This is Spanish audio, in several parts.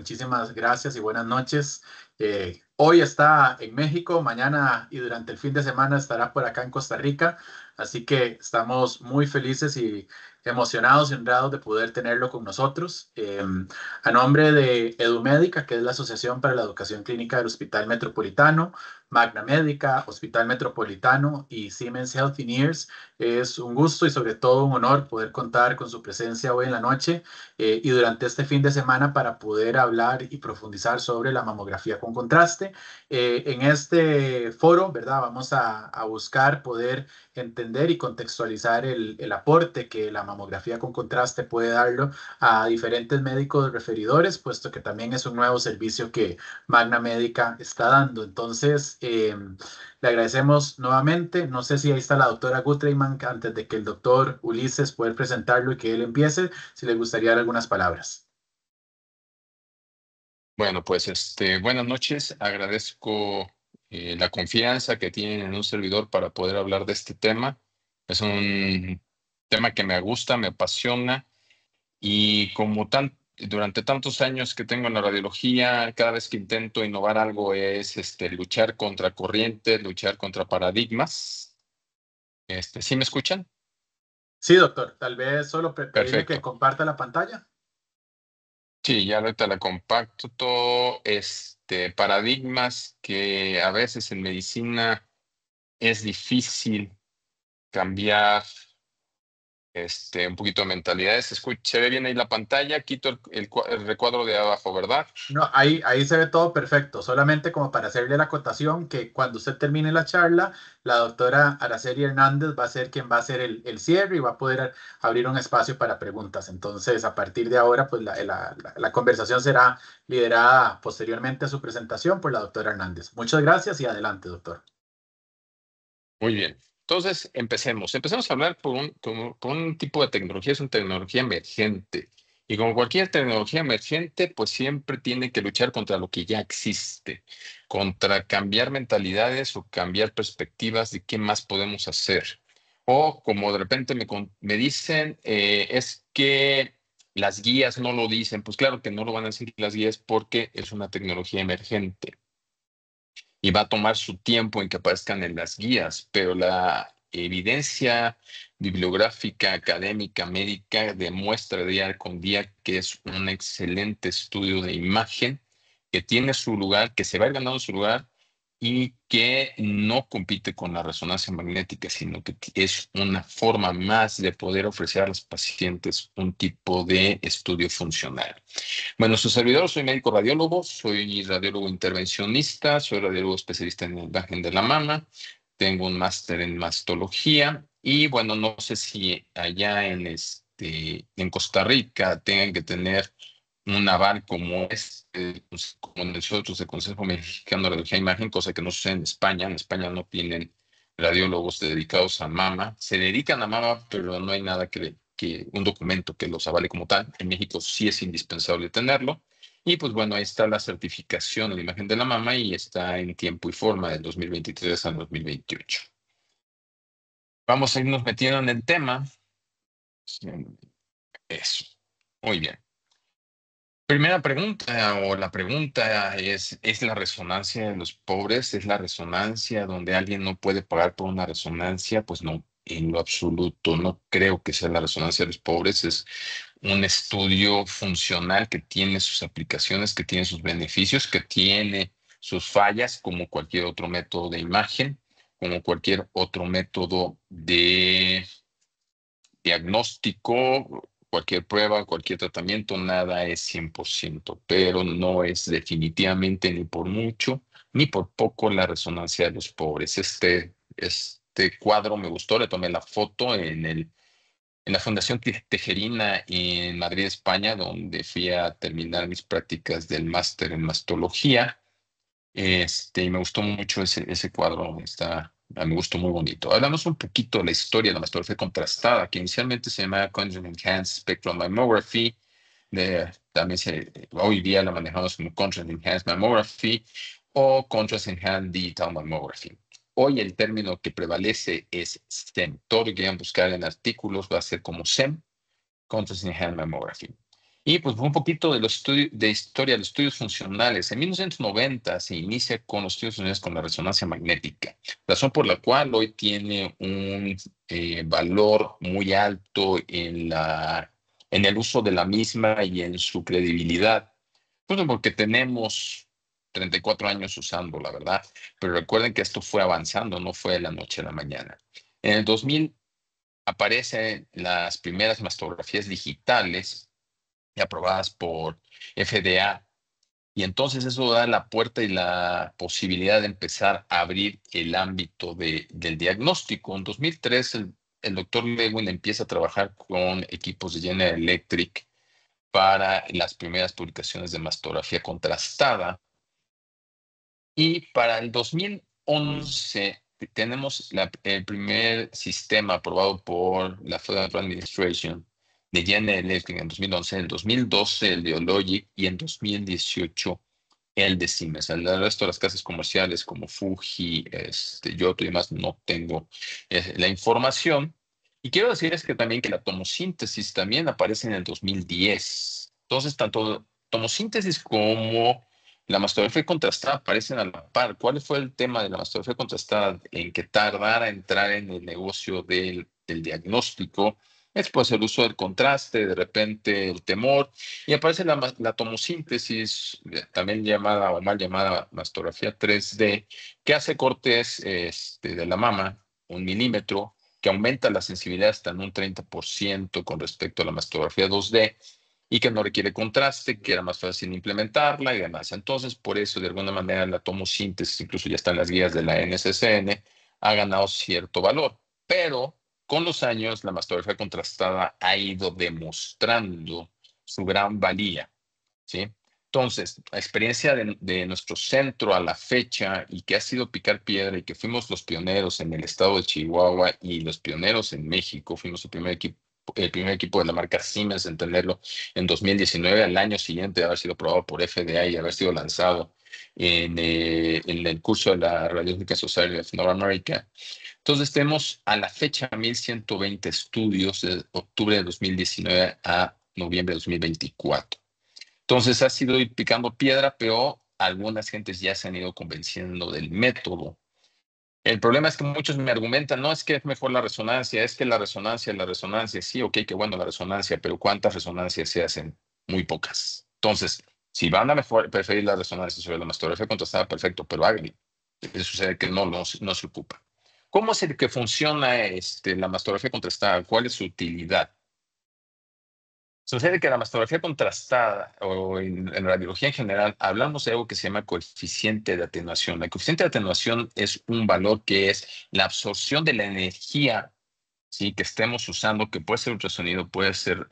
Muchísimas gracias y buenas noches. Hoy está en México, mañana y durante el fin de semana estará por acá en Costa Rica. Así que estamos muy felices y emocionados y honrados de poder tenerlo con nosotros. A nombre de EduMédica, que es la Asociación para la Educación Clínica del Hospital Metropolitano, Magna Médica, Hospital Metropolitano y Siemens Healthineers, es un gusto y sobre todo un honor poder contar con su presencia hoy en la noche y durante este fin de semana para poder hablar y profundizar sobre la mamografía con contraste. En este foro, ¿verdad? Vamos a buscar poder entender y contextualizar el aporte que la mamografía con contraste puede darlo a diferentes médicos referidores, puesto que también es un nuevo servicio que Magna Médica está dando. Entonces, le agradecemos nuevamente. No sé si ahí está la doctora Gutreiman, antes de que el doctor Ulises pueda presentarlo y que él empiece, si le gustaría dar algunas palabras. Bueno, pues buenas noches. Agradezco la confianza que tienen en un servidor para poder hablar de este tema. Es un tema que me gusta, me apasiona y durante tantos años que tengo en la radiología, cada vez que intento innovar algo es luchar contra corrientes, luchar contra paradigmas. ¿Sí me escuchan? Sí, doctor. Tal vez solo pedirle que Perfecto. comparta la pantalla. Sí, ya ahorita la compacto todo, paradigmas que a veces en medicina es difícil cambiar un poquito de mentalidades. Se ve bien ahí la pantalla, quito el recuadro de abajo, ¿verdad? No, ahí se ve todo perfecto. Solamente como para hacerle la acotación que cuando usted termine la charla, la doctora Araceli Hernández va a ser quien va a hacer el cierre y va a poder abrir un espacio para preguntas. Entonces, a partir de ahora, pues la conversación será liderada posteriormente a su presentación por la doctora Hernández. Muchas gracias y adelante, doctor. Muy bien. Entonces, empecemos. Empecemos a hablar por un tipo de tecnología, es una tecnología emergente. Y como cualquier tecnología emergente, pues siempre tiene que luchar contra lo que ya existe, contra cambiar mentalidades o cambiar perspectivas de qué más podemos hacer. O como de repente me dicen, es que las guías no lo dicen. Pues claro que no lo van a decir las guías porque es una tecnología emergente y va a tomar su tiempo en que aparezcan en las guías, pero la evidencia bibliográfica, académica, médica demuestra día con día que es un excelente estudio de imagen, que tiene su lugar, que se va a ir ganando su lugar y que no compite con la resonancia magnética, sino que es una forma más de poder ofrecer a los pacientes un tipo de estudio funcional. Bueno, su servidor, soy médico radiólogo, soy radiólogo intervencionista, soy radiólogo especialista en imagen de la mama, tengo un máster en mastología y bueno, no sé si allá en Costa Rica tengan que tener un aval como como nosotros, el Consejo Mexicano de Radiología e Imagen, cosa que no sucede en España. En España no tienen radiólogos dedicados a mama. Se dedican a mama, pero no hay nada que un documento que los avale como tal. En México sí es indispensable tenerlo. Y pues bueno, ahí está la certificación en la imagen de la mama y está en tiempo y forma del 2023 al 2028. Vamos a irnos metiendo en el tema. Eso. Muy bien. Primera pregunta, o la pregunta ¿es la resonancia de los pobres? ¿Es la resonancia donde alguien no puede pagar por una resonancia? Pues no, en lo absoluto. No creo que sea la resonancia de los pobres. Es un estudio funcional que tiene sus aplicaciones, que tiene sus beneficios, que tiene sus fallas, como cualquier otro método de imagen, como cualquier otro método de diagnóstico, cualquier prueba, cualquier tratamiento, nada es 100%, pero no es definitivamente ni por mucho ni por poco la resonancia de los pobres. Este cuadro me gustó, le tomé la foto en la Fundación Tejerina en Madrid, España, donde fui a terminar mis prácticas del máster en mastología. Y me gustó mucho ese cuadro, está a mi gusto muy bonito. Hablamos un poquito de la historia de la mastografía contrastada, que inicialmente se llamaba Contrast Enhanced Spectral Mammography. Hoy día la manejamos como Contrast Enhanced Mammography o Contrast Enhanced Digital Mammography. Hoy el término que prevalece es SEM. Todo lo que quieran buscar en artículos va a ser como SEM, Contrast Enhanced Mammography. Y pues un poquito de los de historia de los estudios funcionales. En 1990 se inicia con los estudios funcionales con la resonancia magnética, razón por la cual hoy tiene un valor muy alto en el uso de la misma y en su credibilidad. Pues porque tenemos 34 años usando, la verdad. Pero recuerden que esto fue avanzando, no fue de la noche a la mañana. En el 2000 aparecen las primeras mastografías digitales aprobadas por FDA. Y entonces eso da la puerta y la posibilidad de empezar a abrir el ámbito del diagnóstico. En 2003, el doctor Lewin empieza a trabajar con equipos de General Electric para las primeras publicaciones de mastografía contrastada. Y para el 2011 tenemos el primer sistema aprobado por la Federal Administration de General Electric en 2011, en el 2012 el de Ologic y en 2018 el de Siemens. El resto de las casas comerciales como Fuji, Yoto y demás no tengo la información. Y quiero decirles que también que la tomosíntesis también aparece en el 2010. Entonces, tanto tomosíntesis como la mastografía contrastada aparecen a la par. ¿Cuál fue el tema de la mastografía contrastada? En que tardara en entrar en el negocio del diagnóstico. Después el uso del contraste, de repente el temor, y aparece la tomosíntesis, también llamada o mal llamada mastografía 3D, que hace cortes de la mama, 1 milímetro, que aumenta la sensibilidad hasta en un 30% con respecto a la mastografía 2D y que no requiere contraste, que era más fácil implementarla y demás. Entonces, por eso, de alguna manera, la tomosíntesis, incluso ya están las guías de la NCCN, ha ganado cierto valor. Pero con los años, la mastografía contrastada ha ido demostrando su gran valía, ¿sí? Entonces, la experiencia de nuestro centro a la fecha y que ha sido picar piedra y que fuimos los pioneros en el estado de Chihuahua y los pioneros en México, fuimos el primer equipo de la marca Siemens en tenerlo en 2019, al año siguiente de haber sido aprobado por FDA y haber sido lanzado en el curso de la Radiological Society of North America. Entonces tenemos a la fecha 1,120 estudios de octubre de 2019 a noviembre de 2024. Entonces ha sido ir picando piedra, pero algunas gentes ya se han ido convenciendo del método. El problema es que muchos me argumentan, no es que es mejor la resonancia, es que la resonancia, sí, ok, qué bueno la resonancia, pero ¿cuántas resonancias se hacen? Muy pocas. Entonces, si van a preferir la resonancia sobre la mastografía contrastada, perfecto, pero háganlo. Sucede que no se ocupa. ¿Cómo es el que funciona la mastografía contrastada? ¿Cuál es su utilidad? Sucede que la mastografía contrastada o en radiología en general hablamos de algo que se llama coeficiente de atenuación. El coeficiente de atenuación es un valor que es la absorción de la energía, ¿sí?, que estemos usando, que puede ser ultrasonido, puede ser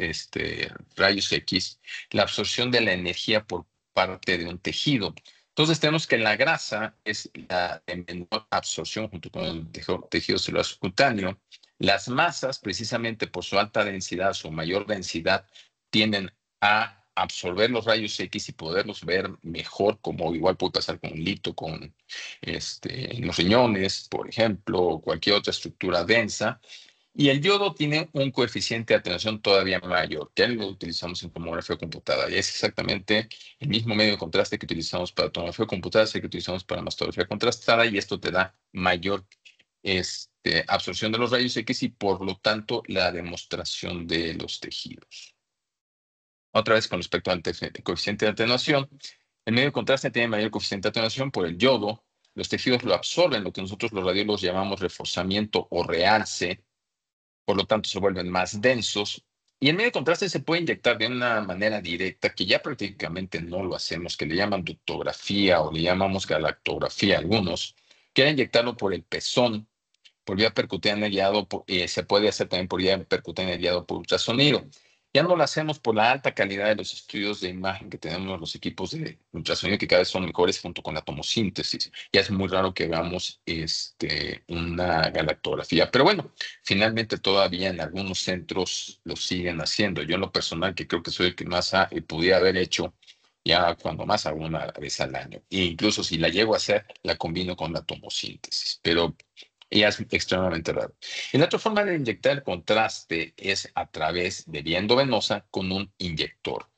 rayos X, la absorción de la energía por parte de un tejido. Entonces tenemos que la grasa es la de menor absorción junto con el tejido celular subcutáneo. Las masas, precisamente por su alta densidad, su mayor densidad, tienden a absorber los rayos X y poderlos ver mejor, como igual puede pasar con un lito, con los riñones, por ejemplo, o cualquier otra estructura densa. Y el yodo tiene un coeficiente de atenuación todavía mayor, que lo utilizamos en tomografía computada. Y es exactamente el mismo medio de contraste que utilizamos para tomografía computada, es el que utilizamos para mastografía contrastada, y esto te da mayor absorción de los rayos X y por lo tanto la demostración de los tejidos. Otra vez con respecto al coeficiente de atenuación, el medio de contraste tiene mayor coeficiente de atenuación por el yodo. Los tejidos lo absorben, lo que nosotros los radiólogos llamamos reforzamiento o realce, por lo tanto se vuelven más densos. Y el medio de contraste se puede inyectar de una manera directa, que ya prácticamente no lo hacemos, que le llaman ductografía o le llamamos galactografía a algunos, que era inyectarlo por el pezón, por vía percutánea guiado, se puede hacer también por vía percutánea guiado por ultrasonido. Ya no lo hacemos por la alta calidad de los estudios de imagen que tenemos en los equipos de ultrasonido, que cada vez son mejores junto con la tomosíntesis. Ya es muy raro que veamos una galactografía. Pero bueno, finalmente todavía en algunos centros lo siguen haciendo. Yo en lo personal, que creo que soy el que más pudiera haber hecho, ya cuando más hago una vez al año. E incluso si la llego a hacer, la combino con la tomosíntesis. Pero y es extremadamente raro. Y la otra forma de inyectar el contraste es a través de vía endovenosa con un inyector.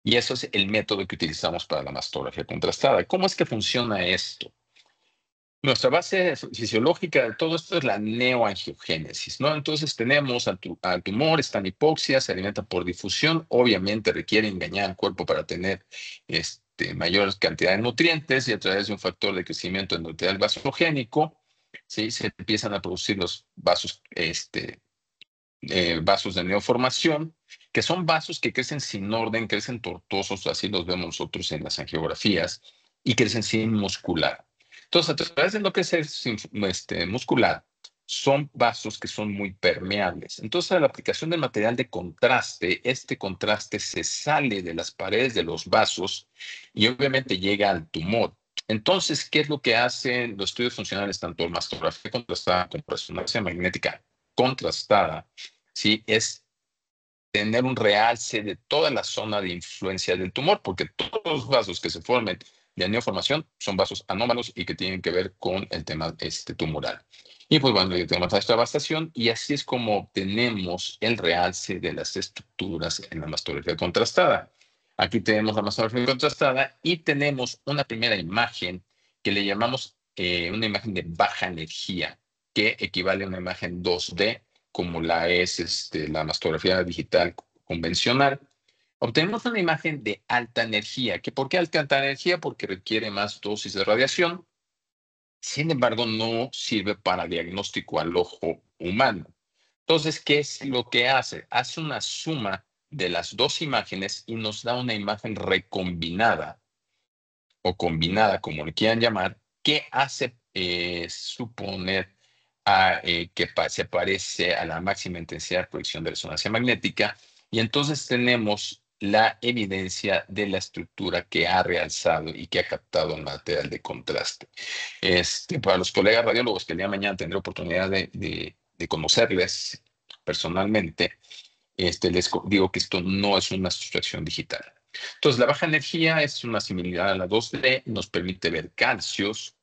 Y eso es el método que utilizamos para la mastografía contrastada. ¿Cómo es que funciona esto? Nuestra base fisiológica de todo esto es la neoangiogénesis, ¿no? Entonces tenemos al tumor, está en hipoxia, se alimenta por difusión, obviamente requiere engañar al cuerpo para tener mayor cantidad de nutrientes, y a través de un factor de crecimiento endotelial vasogénico, ¿sí? Se empiezan a producir los vasos, vasos de neoformación, que son vasos que crecen sin orden, crecen tortuosos, así los vemos nosotros en las angiografías, y crecen sin muscular. Entonces, a través de lo que es muscular, son vasos que son muy permeables. Entonces, a la aplicación del material de contraste, este contraste se sale de las paredes de los vasos y obviamente llega al tumor. Entonces, ¿qué es lo que hacen los estudios funcionales, tanto mastografía contrastada como resonancia magnética contrastada? ¿Sí? Es tener un realce de toda la zona de influencia del tumor, porque todos los vasos que se formen de neoformación son vasos anómalos y que tienen que ver con el tema tumoral. Y pues bueno, tenemos esta devastación, y así es como obtenemos el realce de las estructuras en la mastografía contrastada. Aquí tenemos la mastografía contrastada y tenemos una primera imagen que le llamamos una imagen de baja energía, que equivale a una imagen 2D, como la es la mastografía digital convencional. Obtenemos una imagen de alta energía. ¿Por qué alta energía? Porque requiere más dosis de radiación. Sin embargo, no sirve para diagnóstico al ojo humano. Entonces, ¿qué es lo que hace? Hace una suma de las dos imágenes y nos da una imagen recombinada o combinada, como le quieran llamar, que hace suponer que se parece a la máxima intensidad de proyección de resonancia magnética, y entonces tenemos la evidencia de la estructura que ha realzado y que ha captado el material de contraste. Para los colegas radiólogos que el día de mañana tendré oportunidad de conocerles personalmente, les digo que esto no es una sustracción digital. Entonces, la baja energía es una similar a la 2D, nos permite ver calcios,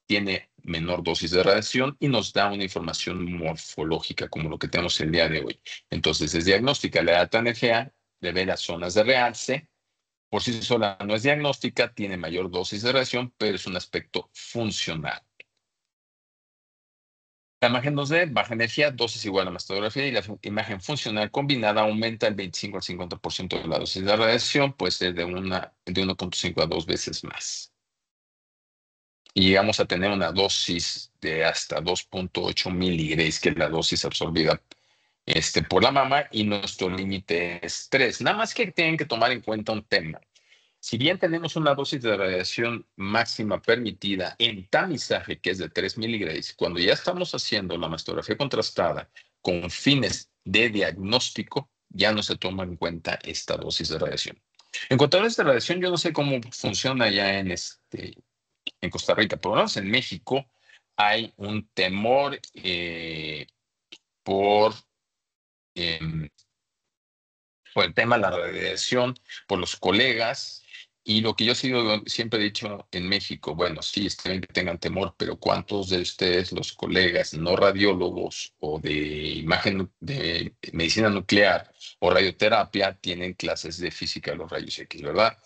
tiene menor dosis de radiación y nos da una información morfológica como lo que tenemos el día de hoy. Entonces, es diagnóstica. La alta energía de ver las zonas de realce. Por sí sola no es diagnóstica, tiene mayor dosis de radiación, pero es un aspecto funcional. La imagen 2D, baja energía, dosis igual a mastografía, y la imagen funcional combinada aumenta el 25 al 50% de la dosis de radiación, puede ser de 1.5 a 2 veces más. Y llegamos a tener una dosis de hasta 2.8 miligrays, que es la dosis absorbida por la mama, y nuestro límite es 3. Nada más que tienen que tomar en cuenta un tema. Si bien tenemos una dosis de radiación máxima permitida en tamizaje, que es de 3 miligrays, cuando ya estamos haciendo la mastografía contrastada con fines de diagnóstico, ya no se toma en cuenta esta dosis de radiación. En cuanto a esta radiación, yo no sé cómo funciona ya en Costa Rica, por lo menos en México hay un temor por por el tema de la radiación, por los colegas. Y lo que yo siempre he dicho en México, bueno, sí, está bien que tengan temor, pero ¿cuántos de ustedes, los colegas no radiólogos o de imagen de medicina nuclear o radioterapia, tienen clases de física de los rayos X, verdad?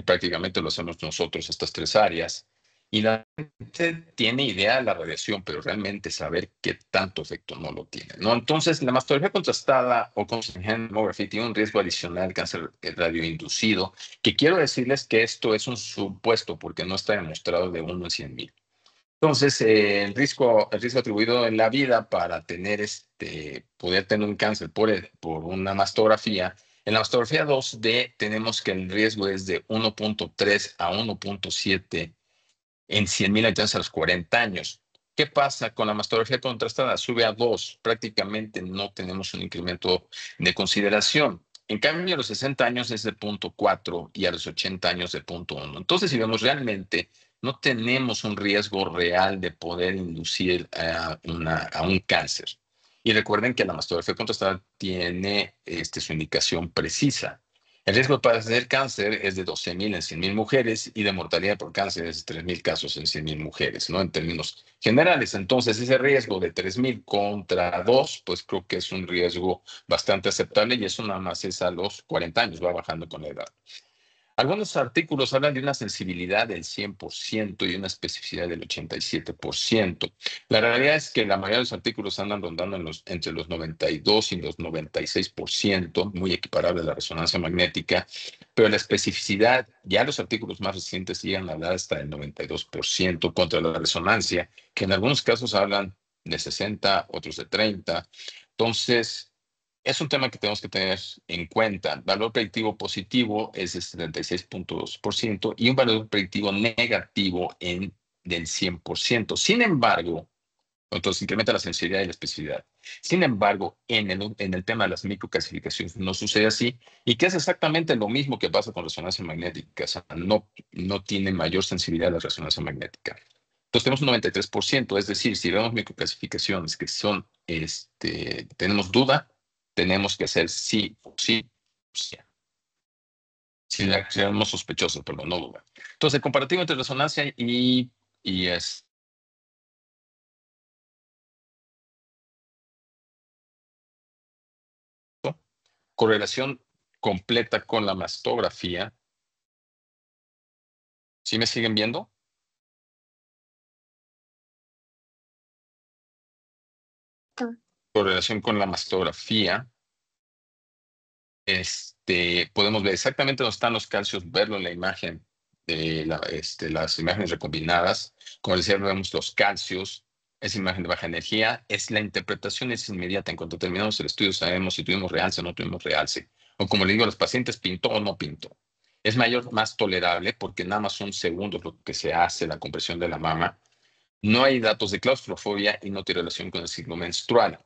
Prácticamente lo hacemos nosotros, estas tres áreas. Y la gente tiene idea de la radiación, pero realmente saber qué tanto efecto no lo tiene, ¿no? Entonces, la mastografía contrastada o con tomografía tiene un riesgo adicional de cáncer radioinducido, que quiero decirles que esto es un supuesto porque no está demostrado de 1 en 100,000. Entonces, el riesgo atribuido en la vida para poder tener un cáncer por una mastografía, en la mastografía 2D tenemos que el riesgo es de 1.3 a 1.7 en 100,000 habitantes a los 40 años. ¿Qué pasa con la mastografía contrastada? Sube a 2, prácticamente no tenemos un incremento de consideración. En cambio, a los 60 años es de 0.4 y a los 80 años de 0.1. Entonces, si vemos realmente, no tenemos un riesgo real de poder inducir a un cáncer. Y recuerden que la mastografía contrastada tiene su indicación precisa. El riesgo para hacer cáncer es de 12,000 en 100,000 mujeres y de mortalidad por cáncer es de 3,000 casos en 100,000 mujeres, ¿no? En términos generales. Entonces, ese riesgo de 3,000 contra 2, pues creo que es un riesgo bastante aceptable, y eso nada más es a los 40 años, va bajando con la edad. Algunos artículos hablan de una sensibilidad del 100% y una especificidad del 87%. La realidad es que la mayoría de los artículos andan rondando entre los 92 y los 96%, muy equiparable a la resonancia magnética, pero la especificidad, ya los artículos más recientes llegan a hablar hasta el 92% contra la resonancia, que en algunos casos hablan de 60, otros de 30. Entonces, es un tema que tenemos que tener en cuenta. Valor predictivo positivo es de 76.2% y un valor predictivo negativo del 100%. Sin embargo, entonces incrementa la sensibilidad y la especificidad. Sin embargo, en el tema de las microclasificaciones no sucede así, y que es exactamente lo mismo que pasa con resonancia magnética. O sea, no tiene mayor sensibilidad la resonancia magnética. Entonces tenemos un 93%, es decir, si vemos microclasificaciones que son, tenemos duda, tenemos que hacer sí o sí, o sí. Si la creamos sospechosos, perdón, no duda. Entonces, el comparativo entre resonancia y correlación completa con la mastografía. ¿Sí me siguen viendo? Correlación con la mastografía. Podemos ver exactamente dónde están los calcios, verlo en la imagen de las imágenes recombinadas. Como decía, vemos los calcios, es imagen de baja energía, la interpretación es inmediata. En cuanto terminamos el estudio sabemos si tuvimos realce o no tuvimos realce. O como le digo a los pacientes, pintó o no pintó. Es más tolerable porque nada más son segundos lo que se hace la compresión de la mama. No hay datos de claustrofobia y no tiene relación con el ciclo menstrual.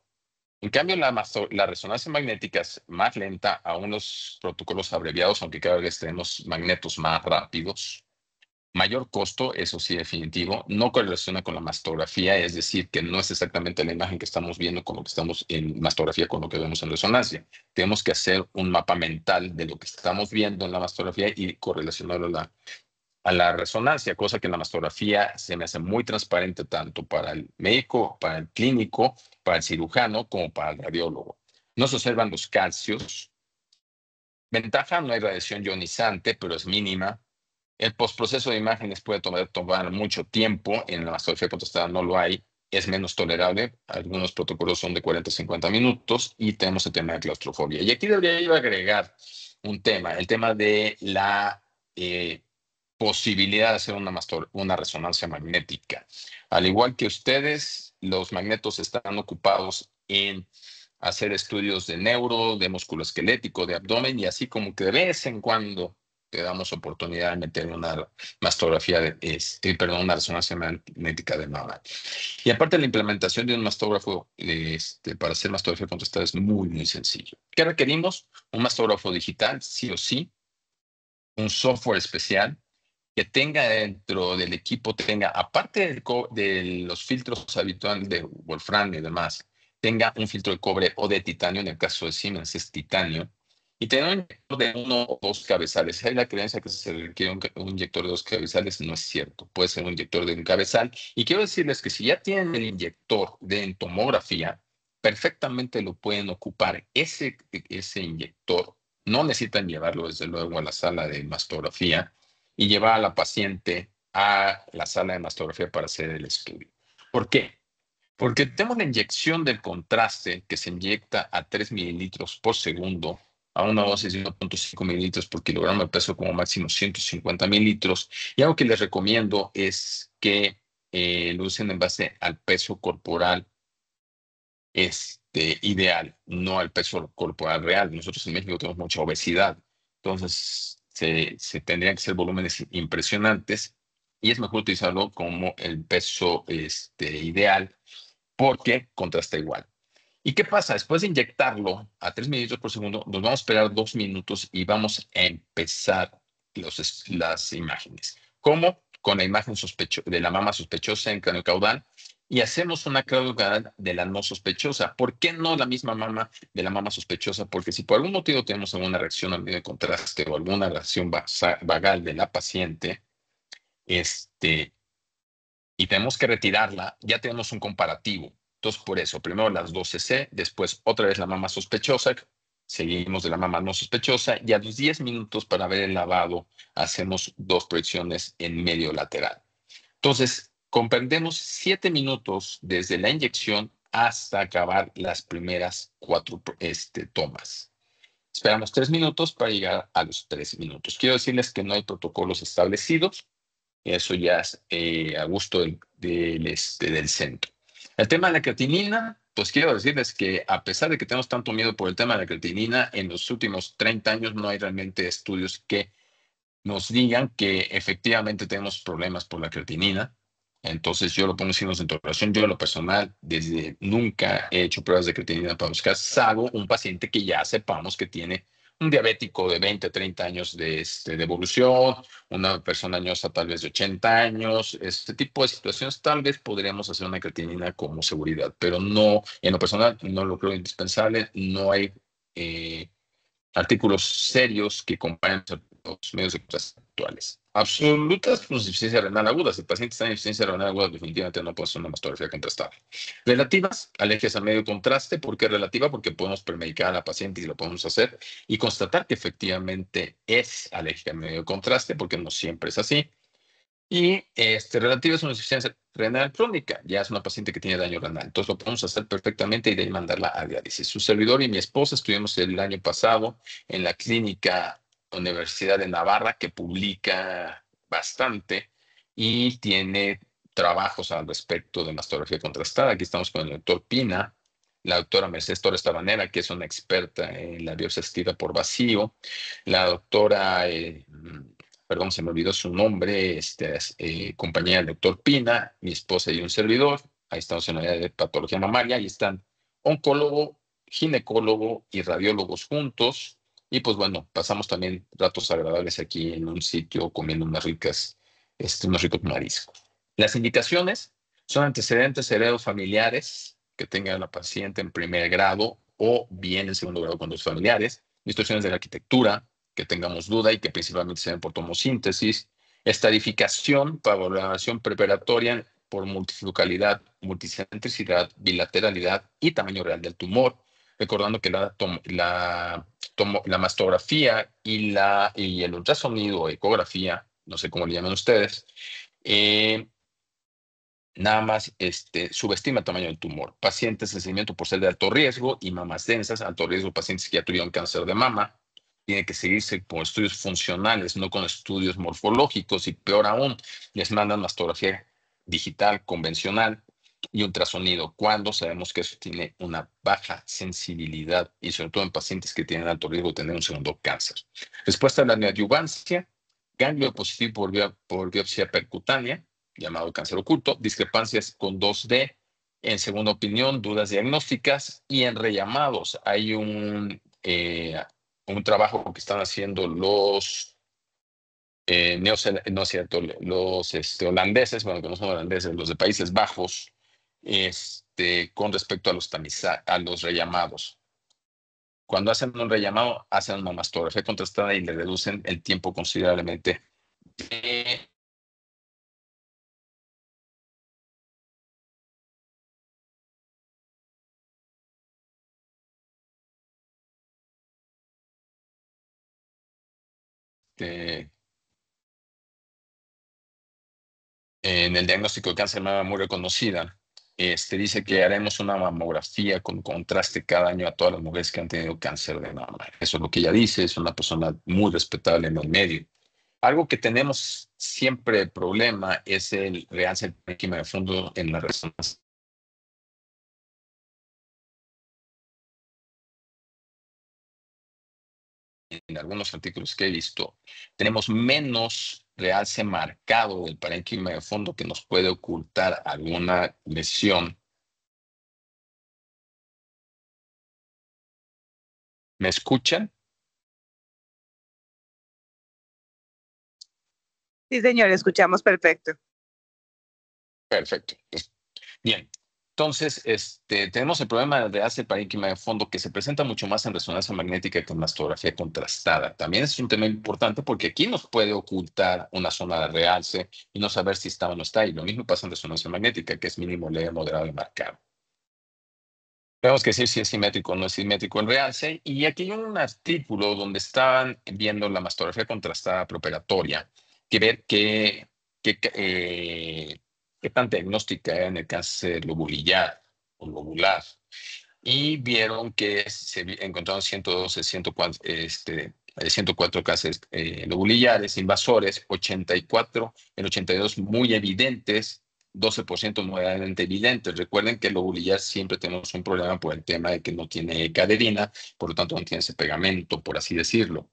En cambio, la resonancia magnética es más lenta, aún los protocolos abreviados, aunque cada vez tenemos magnetos más rápidos. Mayor costo, eso sí, definitivo. No correlaciona con la mastografía, es decir, que no es exactamente la imagen que estamos viendo con lo que estamos en mastografía, con lo que vemos en resonancia. Tenemos que hacer un mapa mental de lo que estamos viendo en la mastografía y correlacionarlo a la resonancia, cosa que en la mastografía se me hace muy transparente tanto para el médico, para el clínico, para el cirujano, como para el radiólogo. No se observan los calcios. Ventaja, no hay radiación ionizante, pero es mínima. El postproceso de imágenes puede tomar mucho tiempo. En la mastografía contrastada no lo hay. Es menos tolerable. Algunos protocolos son de 40 a 50 minutos y tenemos el tema de claustrofobia. Y aquí debería yo agregar un tema, el tema de la posibilidad de hacer una resonancia magnética. Al igual que ustedes, los magnetos están ocupados en hacer estudios de neuro, de músculo esquelético, de abdomen, y así como que de vez en cuando te damos oportunidad de meter una mastografía, perdón, una resonancia magnética de mama. Y aparte, la implementación de un mastógrafo para hacer mastografía contrastada es muy, muy sencillo. ¿Qué requerimos? Un mastógrafo digital, sí o sí, un software especial que tenga dentro del equipo, aparte de los filtros habituales de wolframio y demás, tenga un filtro de cobre o de titanio, en el caso de Siemens es titanio, y tener un inyector de uno o dos cabezales. Hay la creencia que se requiere un inyector de dos cabezales, no es cierto. Puede ser un inyector de un cabezal. Y quiero decirles que si ya tienen el inyector de tomografía, perfectamente lo pueden ocupar. Ese inyector no necesitan llevarlo desde luego a la sala de mastografía y llevar a la paciente a la sala de mastografía para hacer el estudio. ¿Por qué? Porque tenemos la inyección del contraste que se inyecta a 3 mililitros por segundo a una dosis de 1.5 mililitros por kilogramo de peso, como máximo 150 mililitros. Y algo que les recomiendo es que lo usen en base al peso corporal ideal, no al peso corporal real. Nosotros en México tenemos mucha obesidad, entonces se tendrían que ser volúmenes impresionantes y es mejor utilizarlo como el peso ideal porque contrasta igual. ¿Y qué pasa? Después de inyectarlo a 3 mililitros por segundo, nos vamos a esperar 2 minutos y vamos a empezar las imágenes. ¿Cómo? Con la imagen de la mama sospechosa en cráneo caudal y hacemos una cráneo caudal de la no sospechosa. ¿Por qué no la misma mama de la mama sospechosa? Porque si por algún motivo tenemos alguna reacción al medio de contraste o alguna reacción vagal de la paciente, y tenemos que retirarla, ya tenemos un comparativo. Entonces, por eso, primero las 12C, después otra vez la mama sospechosa, seguimos de la mama no sospechosa y a los 10 minutos para ver el lavado hacemos 2 proyecciones en medio lateral. Entonces, comprendemos 7 minutos desde la inyección hasta acabar las primeras 4 tomas. Esperamos 3 minutos para llegar a los 3 minutos. Quiero decirles que no hay protocolos establecidos. Eso ya es a gusto del centro. El tema de la creatinina, pues quiero decirles que a pesar de que tenemos tanto miedo por el tema de la creatinina, en los últimos 30 años no hay realmente estudios que nos digan que efectivamente tenemos problemas por la creatinina. Entonces yo lo pongo en signos de interrogación. Yo en lo personal, desde nunca he hecho pruebas de creatinina para buscar, salvo un paciente que ya sepamos que tiene un diabético de 20, 30 años de evolución, una persona añosa tal vez de 80 años, este tipo de situaciones, tal vez podríamos hacer una creatinina como seguridad, pero no, en lo personal, no lo creo indispensable, no hay artículos serios que comparen los medios de contraste actuales. Absolutas con insuficiencia renal aguda. Si el paciente está en insuficiencia renal aguda, definitivamente no puede hacer una mastografía contrastada. Relativas, alergias al medio de contraste. ¿Por qué relativa? Porque podemos premedicar a la paciente y lo podemos hacer y constatar que efectivamente es alérgica al medio de contraste, porque no siempre es así. Y relativa es una insuficiencia renal crónica. Ya es una paciente que tiene daño renal. Entonces lo podemos hacer perfectamente y de ahí mandarla a diálisis. Su servidor y mi esposa estuvimos el año pasado en la clínica Universidad de Navarra, que publica bastante y tiene trabajos al respecto de mastografía contrastada. Aquí estamos con el doctor Pina, la doctora Mercedes Torres Tabanera, que es una experta en la biopsia asistida por vacío, la doctora perdón, se me olvidó su nombre, compañera del doctor Pina, mi esposa y un servidor. Ahí estamos en la área de patología mamaria y están oncólogo, ginecólogo y radiólogos juntos. Y pues bueno, pasamos también ratos agradables aquí en un sitio comiendo unos ricos mariscos. Las indicaciones son antecedentes heredos familiares que tenga la paciente en primer grado o bien en segundo grado con los familiares, distorsiones de la arquitectura, que tengamos duda y que principalmente se den por tomosíntesis, estadificación para valoración preparatoria por multifocalidad, multicentricidad, bilateralidad y tamaño real del tumor, recordando que la mastografía y el ultrasonido o ecografía, no sé cómo le llaman ustedes, nada más subestima el tamaño del tumor. Pacientes en seguimiento por ser de alto riesgo y mamas densas, alto riesgo, pacientes que ya tuvieron cáncer de mama, tiene que seguirse con estudios funcionales, no con estudios morfológicos y peor aún, les mandan mastografía digital convencional y ultrasonido cuando sabemos que eso tiene una baja sensibilidad y sobre todo en pacientes que tienen alto riesgo de tener un segundo cáncer. Respuesta a la neoadyuvancia, ganglio positivo por biopsia percutánea, llamado cáncer oculto, discrepancias con 2D, en segunda opinión, dudas diagnósticas y en rellamados. Hay un trabajo que están haciendo los no es cierto, los holandeses, bueno, que no son holandeses, los de Países Bajos, con respecto a a los rellamados. Cuando hacen un rellamado, hacen una mastografía contrastada y le reducen el tiempo considerablemente de en el diagnóstico de cáncer de mama muy reconocida, dice que haremos una mamografía con contraste cada año a todas las mujeres que han tenido cáncer de mama. Eso es lo que ella dice, es una persona muy respetable en el medio. Algo que tenemos siempre problema es el realce del parénquima de fondo en la resonancia. En algunos artículos que he visto, tenemos menos realce marcado del parénquima de fondo que nos puede ocultar alguna lesión. ¿Me escuchan? Sí, señor, escuchamos perfecto. Perfecto. Bien. Entonces, tenemos el problema de realce del parénquima de fondo que se presenta mucho más en resonancia magnética que en mastografía contrastada. También es un tema importante porque aquí nos puede ocultar una zona de realce y no saber si está o no está. Y lo mismo pasa en resonancia magnética, que es mínimo, leve, moderado y marcado. Tenemos que decir si es simétrico o no es simétrico el realce. Y aquí hay un artículo donde estaban viendo la mastografía contrastada preoperatoria, que ver qué tan diagnóstica era en el cáncer lobulillar o lobular. Y vieron que encontraron 112, 104, 104 cánceres lobulillares invasores, 84, el 82 muy evidentes, 12% moderadamente evidentes. Recuerden que el lobulillar siempre tenemos un problema por el tema de que no tiene caderina, por lo tanto no tiene ese pegamento, por así decirlo.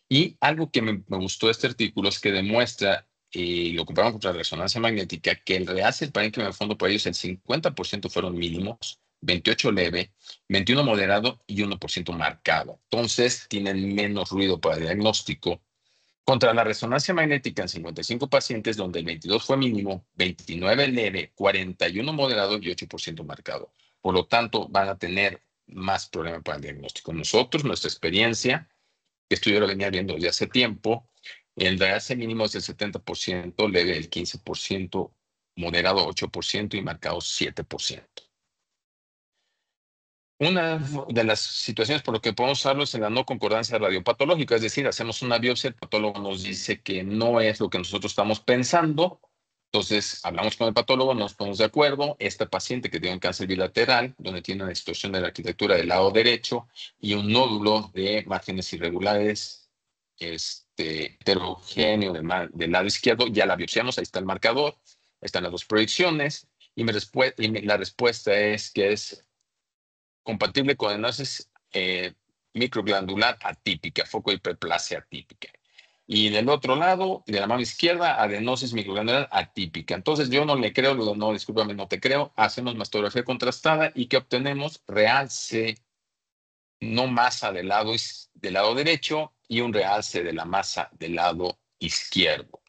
Y algo que me gustó de este artículo es que demuestra, y lo comparamos contra la resonancia magnética, que el realce del parénquima de fondo para ellos el 50% fueron mínimos, 28 leve, 21 moderado y 1% marcado. Entonces tienen menos ruido para el diagnóstico. Contra la resonancia magnética en 55 pacientes, donde el 22 fue mínimo, 29 leve, 41 moderado y 8% marcado. Por lo tanto, van a tener más problema para el diagnóstico. Nosotros, nuestra experiencia, que esto yo lo venía viendo desde hace tiempo, el realce mínimo es del 70%, leve el 15%, moderado 8% y marcado 7%. Una de las situaciones por lo que podemos usarlo es en la no concordancia radiopatológica, es decir, hacemos una biopsia, el patólogo nos dice que no es lo que nosotros estamos pensando, entonces hablamos con el patólogo, nos ponemos de acuerdo, este paciente que tiene un cáncer bilateral, donde tiene una distorsión de la arquitectura del lado derecho y un nódulo de márgenes irregulares heterogéneo del lado izquierdo, ya la biopsiamos, ahí está el marcador, están las dos proyecciones, y la respuesta es que es compatible con adenosis microglandular atípica, foco de hiperplasia atípica. Y del otro lado, de la mano izquierda, adenosis microglandular atípica. Entonces yo no le creo, le digo, no, discúlpame, no te creo. Hacemos mastografía contrastada y ¿qué obtenemos? Realce no masa del lado derecho y un realce de la masa del lado izquierdo.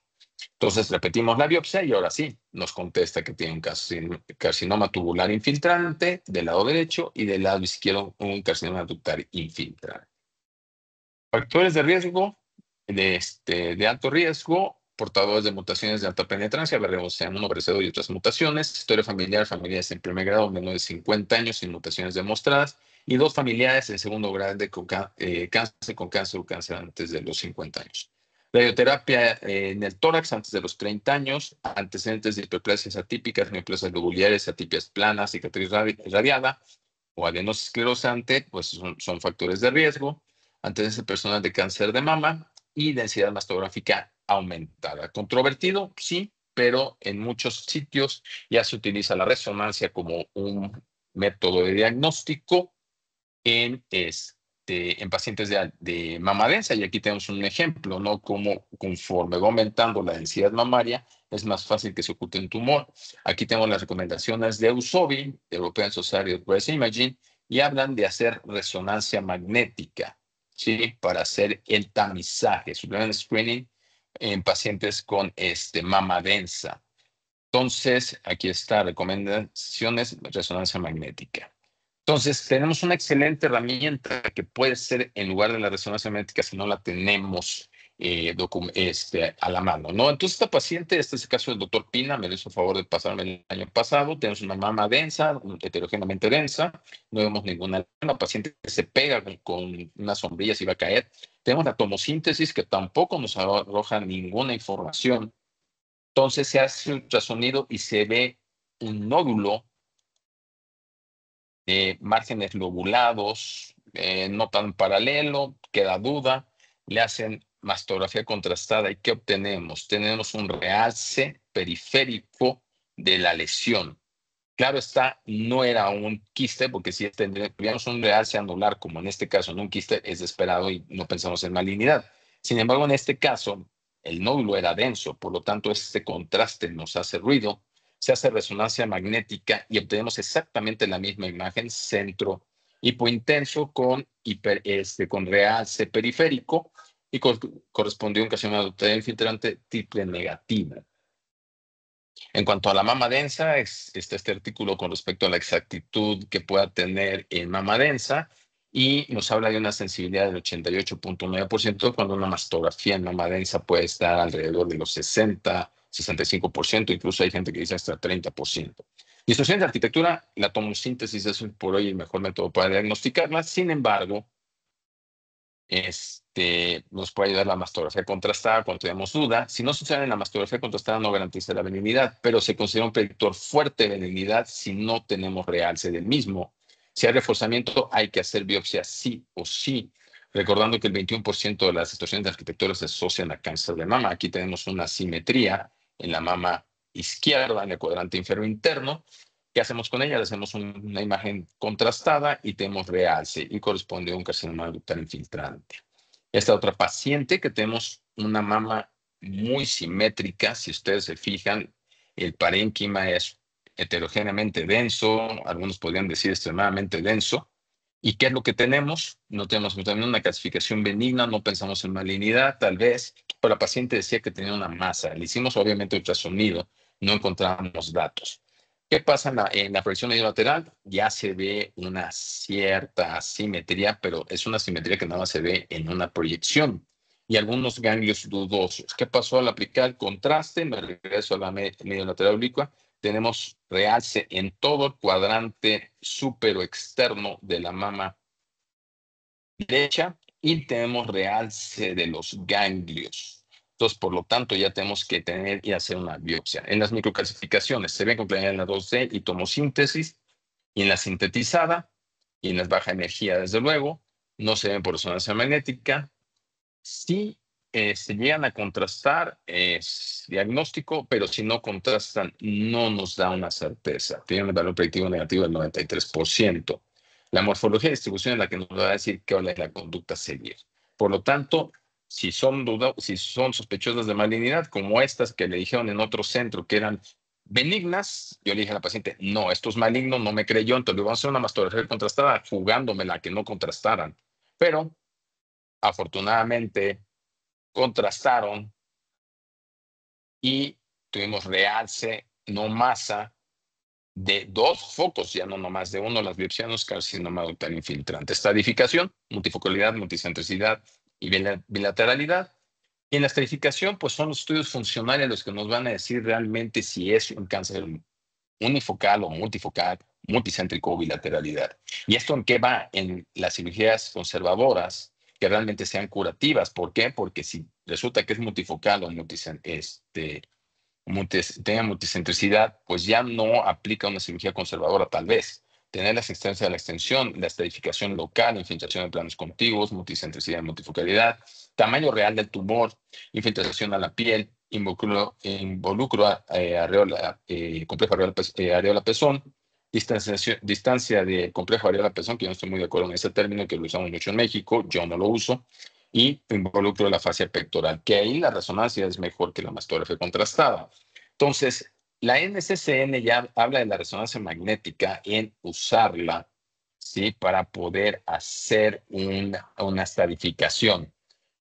Entonces repetimos la biopsia y ahora sí, nos contesta que tiene un carcinoma tubular infiltrante del lado derecho y del lado izquierdo un carcinoma ductal infiltrante. Factores de riesgo de alto riesgo, portadores de mutaciones de alta penetrancia, veremos en uno precededor y otras mutaciones, historia familiar, familiares en primer grado menor de 50 años sin mutaciones demostradas, y dos familiares en segundo grado con cáncer o cáncer antes de los 50 años. Radioterapia en el tórax antes de los 30 años, antecedentes de hiperplasias atípicas, neoplasias lobulares, atipias planas, cicatriz radiada o adenosis esclerosante, pues son factores de riesgo. Antecedentes personas de cáncer de mama y densidad mastográfica aumentada. Controvertido, sí, pero en muchos sitios ya se utiliza la resonancia como un método de diagnóstico en pacientes de mama densa. Y aquí tenemos un ejemplo, ¿no? Como conforme va aumentando la densidad mamaria, es más fácil que se oculte un tumor. Aquí tenemos las recomendaciones de EUSOBI, European Society of Breast Imaging, y hablan de hacer resonancia magnética, ¿sí? Para hacer el tamizaje, surveillance screening en pacientes con mama densa. Entonces, aquí está, recomendaciones, resonancia magnética. Entonces, tenemos una excelente herramienta que puede ser en lugar de la resonancia magnética si no la tenemos a la mano, ¿no? Entonces, esta paciente, este es el caso del doctor Pina, me hizo favor de pasarme el año pasado. Tenemos una mama densa, heterogéneamente densa, no vemos ninguna. La paciente se pega con unas sombrillas y va a caer. Tenemos la tomosíntesis que tampoco nos arroja ninguna información. Entonces, se hace ultrasonido y se ve un nódulo márgenes lobulados, no tan paralelo, queda duda, le hacen mastografía contrastada y ¿qué obtenemos? Tenemos un realce periférico de la lesión. Claro está, no era un quiste, porque si tuviéramos un realce anular, como en este caso, en un quiste, es esperado y no pensamos en malignidad. Sin embargo, en este caso, el nódulo era denso, por lo tanto, este contraste nos hace ruido, se hace resonancia magnética y obtenemos exactamente la misma imagen, centro hipointenso con realce periférico y correspondió a un carcinoma ductal infiltrante triple negativo. En cuanto a la mama densa, está este artículo con respecto a la exactitud que pueda tener en mama densa y nos habla de una sensibilidad del 88.9% cuando una mastografía en mama densa puede estar alrededor de los 60, 65%, incluso hay gente que dice hasta 30%. Distorsiones de arquitectura, la tomosíntesis es por hoy el mejor método para diagnosticarla. Sin embargo, nos puede ayudar la mastografía contrastada cuando tenemos duda. Si no sucede en la mastografía contrastada, no garantiza la benignidad, pero se considera un predictor fuerte de benignidad si no tenemos realce del mismo. Si hay reforzamiento, hay que hacer biopsia sí o sí, recordando que el 21% de las distorsiones de arquitectura se asocian a cáncer de mama. Aquí tenemos una asimetría en la mama izquierda, en el cuadrante inferior interno. ¿Qué hacemos con ella? Le hacemos una imagen contrastada y tenemos realce y corresponde a un carcinoma ductal infiltrante. Esta otra paciente que tenemos una mama muy simétrica, si ustedes se fijan, el parénquima es heterogéneamente denso, algunos podrían decir extremadamente denso. ¿Y qué es lo que tenemos? No tenemos también una clasificación benigna, no pensamos en malignidad, tal vez, pero la paciente decía que tenía una masa. Le hicimos obviamente ultrasonido, no encontramos datos. ¿Qué pasa en la proyección lateral? Ya se ve una cierta asimetría, pero es una asimetría que nada más se ve en una proyección. Y algunos ganglios dudosos. ¿Qué pasó al aplicar el contraste? Me regreso a la medio lateral oblicua. Tenemos realce en todo el cuadrante supero externo de la mama derecha y tenemos realce de los ganglios. Entonces, por lo tanto, ya tenemos que tener y hacer una biopsia. En las microclasificaciones se ven con claridad en la 2D y tomosíntesis, y en la sintetizada, y en las baja energía, desde luego, no se ven por resonancia magnética. Si se llegan a contrastar, es diagnóstico, pero si no contrastan, no nos da una certeza. Tiene un valor predictivo negativo del 93%. La morfología y distribución es la que nos va a decir qué es la conducta a seguir. Por lo tanto, si son sospechosas de malignidad, como estas que le dijeron en otro centro que eran benignas, yo le dije a la paciente, no, esto es maligno, no me creyó, entonces le vamos a hacer una mastografía contrastada, jugándomela que no contrastaran. Pero afortunadamente contrastaron y tuvimos realce, no masa, de 2 focos, ya no nomás de uno, las biopsias carcinoma ductal infiltrante. Estadificación, multifocalidad, multicentricidad y bilateralidad. Y en la estratificación, pues son los estudios funcionales los que nos van a decir realmente si es un cáncer unifocal o multifocal, multicéntrico o bilateralidad. ¿Y esto en qué va? En las cirugías conservadoras que realmente sean curativas. ¿Por qué? Porque si resulta que es multifocal o tenga multicentricidad, pues ya no aplica una cirugía conservadora tal vez. Tener la existencia de la extensión, la estratificación local, infiltración en planos contiguos, multicentricidad y multifocalidad, tamaño real del tumor, infiltración a la piel, involucro areola, complejo areola-pezón, distancia de complejo areola-pezón, que yo no estoy muy de acuerdo en ese término, que lo usamos mucho en México, yo no lo uso, y involucro de la fascia pectoral, que ahí la resonancia es mejor que la mastografía contrastada. Entonces, la NCCN ya habla de la resonancia magnética en usarla, ¿sí? Para poder hacer una estadificación.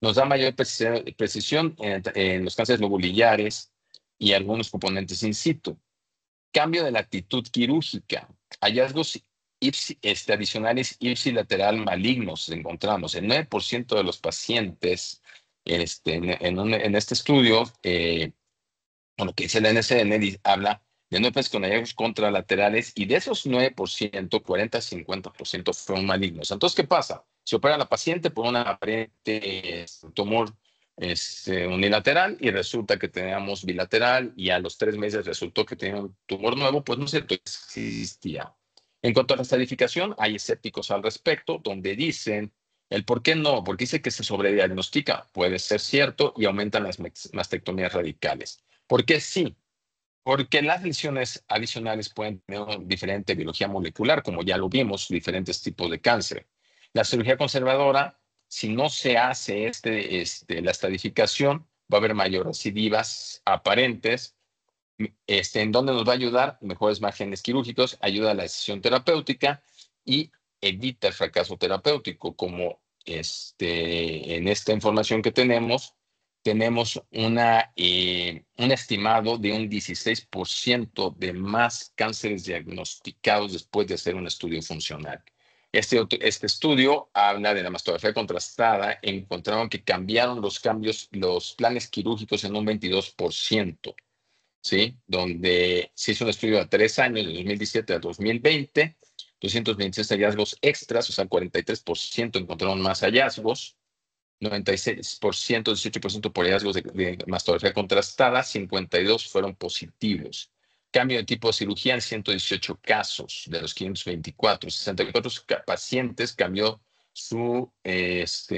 Nos da mayor precisión en los cánceres lobulillares y algunos componentes in situ. Cambio de la actitud quirúrgica. Hallazgos adicionales ipsilateral malignos encontramos. El 9% de los pacientes en este estudio, lo que dice la NCN, habla de 9 con hallazgos contralaterales y de esos 9%, 40-50% fueron malignos. Entonces, ¿qué pasa? Se opera la paciente por una aparente tumor unilateral y resulta que teníamos bilateral y a los 3 meses resultó que tenía un tumor nuevo, pues no sé, existía. En cuanto a la estadificación, hay escépticos al respecto donde dicen el por qué no, porque dice que se sobrediagnostica, puede ser cierto y aumentan las mastectomías radicales. ¿Por qué sí? Porque las lesiones adicionales pueden tener una diferente biología molecular, como ya lo vimos, diferentes tipos de cáncer. La cirugía conservadora, si no se hace la estadificación, va a haber mayores recidivas aparentes. ¿En dónde nos va a ayudar? Mejores márgenes quirúrgicos, ayuda a la decisión terapéutica y evita el fracaso terapéutico, como en esta información que tenemos un estimado de un 16% de más cánceres diagnosticados después de hacer un estudio funcional. Este estudio habla de la mastografía contrastada. Encontraron que cambiaron los planes quirúrgicos en un 22%. ¿sí? Donde se hizo un estudio a 3 años, de 2017 a 2020, 226 hallazgos extras, o sea, 43% encontraron más hallazgos, 96%, 18% por hallazgos de mastografía contrastada, 52 fueron positivos. Cambio de tipo de cirugía en 118 casos de los 524. 64 pacientes cambió su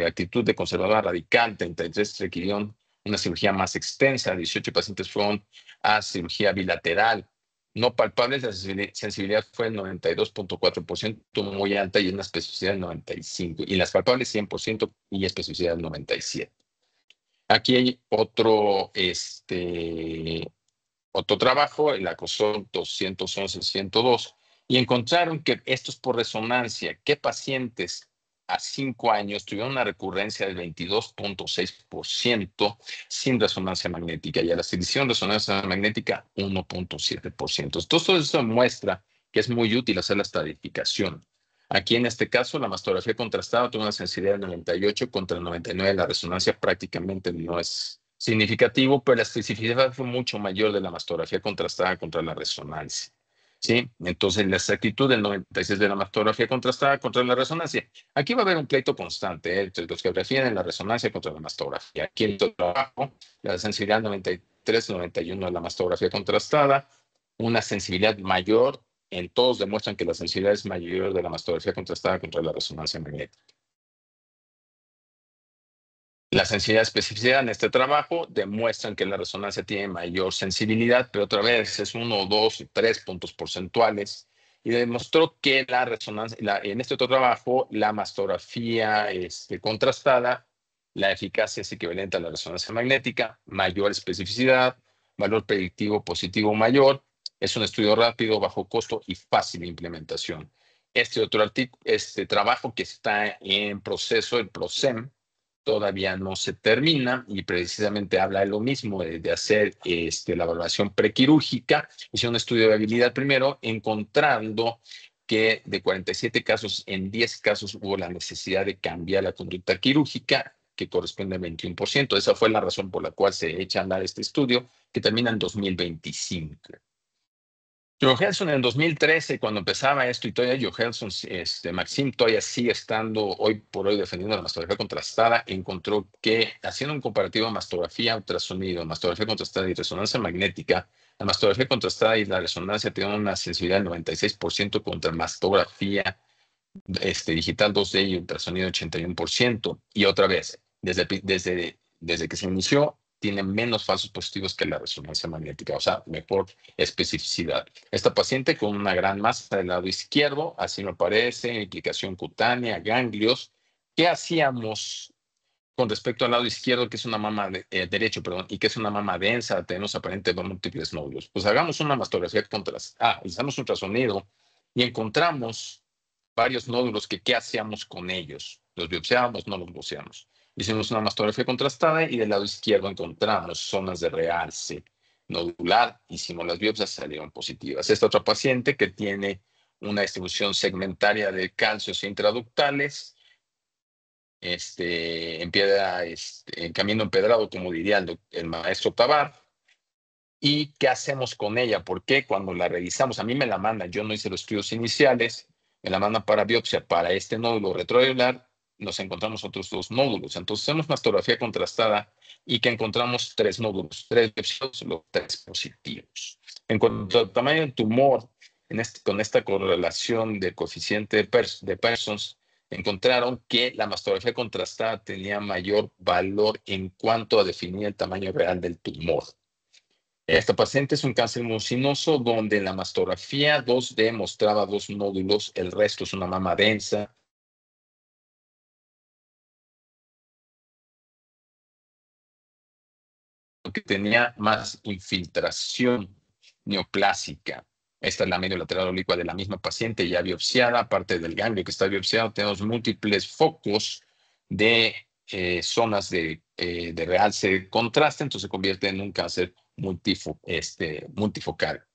actitud de conservadora radical, 33 requirieron una cirugía más extensa, 18 pacientes fueron a cirugía bilateral. No palpables, la sensibilidad fue el 92.4%, muy alta, y una especificidad del 95%. Y las palpables 100% y especificidad del 97%. Aquí hay otro trabajo, el ACOSOL 211-102, y encontraron que esto es por resonancia, que pacientes a 5 años tuvieron una recurrencia del 22.6% sin resonancia magnética, y a la hicieron resonancia magnética 1.7%. Entonces, todo eso muestra que es muy útil hacer la estratificación. Aquí, en este caso, la mastografía contrastada tuvo una sensibilidad del 98 contra el 99. La resonancia prácticamente no es significativo, pero la especificidad fue mucho mayor de la mastografía contrastada contra la resonancia, ¿sí? Entonces, la exactitud del 96 de la mastografía contrastada contra la resonancia. Aquí va a haber un pleito constante entre los que prefieren la resonancia contra la mastografía. Aquí en el trabajo, la sensibilidad 93-91 de la mastografía contrastada, una sensibilidad mayor. En todos demuestran que la sensibilidad es mayor de la mastografía contrastada contra la resonancia magnética. La sensibilidad y especificidad en este trabajo demuestran que la resonancia tiene mayor sensibilidad, pero otra vez es 1, 2, 3 puntos porcentuales. Y demostró que la resonancia, en este otro trabajo, la mastografía contrastada, la eficacia es equivalente a la resonancia magnética, mayor especificidad, valor predictivo positivo mayor. Es un estudio rápido, bajo costo y fácil de implementación. Este trabajo que está en proceso, el PROSEM, todavía no se termina, y precisamente habla de lo mismo, de hacer la evaluación prequirúrgica. Hice un estudio de habilidad primero, encontrando que de 47 casos, en 10 casos hubo la necesidad de cambiar la conducta quirúrgica, que corresponde al 21%. Esa fue la razón por la cual se echa a andar este estudio, que termina en 2025. Johansson en 2013, cuando empezaba esto, y todavía Johansson, Maxim todavía sigue estando hoy por hoy defendiendo la mastografía contrastada, encontró que, haciendo un comparativo de mastografía, ultrasonido, mastografía contrastada y resonancia magnética, la mastografía contrastada y la resonancia tienen una sensibilidad del 96% contra mastografía digital 2D y ultrasonido 81%. Y otra vez, desde que se inició, tiene menos falsos positivos que la resonancia magnética, o sea, mejor especificidad. Esta paciente con una gran masa del lado izquierdo, así me parece, implicación cutánea, ganglios. ¿Qué hacíamos con respecto al lado izquierdo, que es una mama derecho, perdón, y que es una mama densa? Tenemos aparentemente múltiples nódulos. Pues hagamos una mastografía hicimos un ultrasonido y encontramos varios nódulos. ¿Qué hacíamos con ellos? ¿Los biopsiábamos? No los biopsiamos. Hicimos una mastografía contrastada y del lado izquierdo encontramos zonas de realce nodular. Hicimos las biopsias, salieron positivas. Esta otra paciente que tiene una distribución segmentaria de calcios intraductales, en piedra, en camino empedrado, como diría el maestro Tabar. ¿Y qué hacemos con ella? Porque cuando la revisamos, a mí me la mandan, yo no hice los estudios iniciales, me la mandan para biopsia para este nódulo retroauricular, nos encontramos otros 2 nódulos. Entonces hacemos mastografía contrastada y que encontramos 3 nódulos, 3 biopsiados, los 3 positivos. En cuanto al tamaño del tumor, con esta correlación de coeficiente de Parsons, encontraron que la mastografía contrastada tenía mayor valor en cuanto a definir el tamaño real del tumor. Esta paciente es un cáncer mucinoso donde la mastografía 2D mostraba 2 nódulos, el resto es una mama densa. Que tenía más infiltración neoplásica. Esta es la medio lateral oblicua de la misma paciente ya biopsiada. Aparte del ganglio que está biopsiado, tenemos múltiples focos de zonas de realce contraste, entonces se convierte en un cáncer multifocal.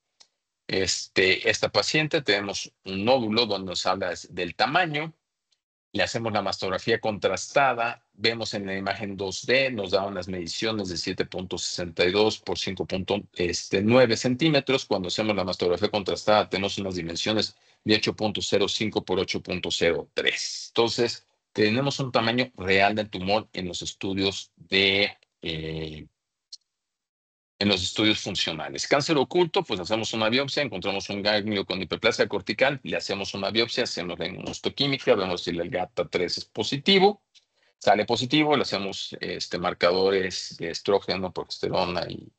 Esta paciente tenemos un nódulo donde nos habla del tamaño, Le hacemos la mastografía contrastada, vemos en la imagen 2D, nos da unas mediciones de 7.62 por 5.9 centímetros. Cuando hacemos la mastografía contrastada tenemos unas dimensiones de 8.05 por 8.03. Entonces, tenemos un tamaño real del tumor en los estudios funcionales. Cáncer oculto, pues hacemos una biopsia, encontramos un ganglio con hiperplasia cortical, le hacemos una biopsia, hacemos la inmunohistoquímica, vemos si el GATA3 es positivo, sale positivo, le hacemos marcadores de estrógeno, progesterona y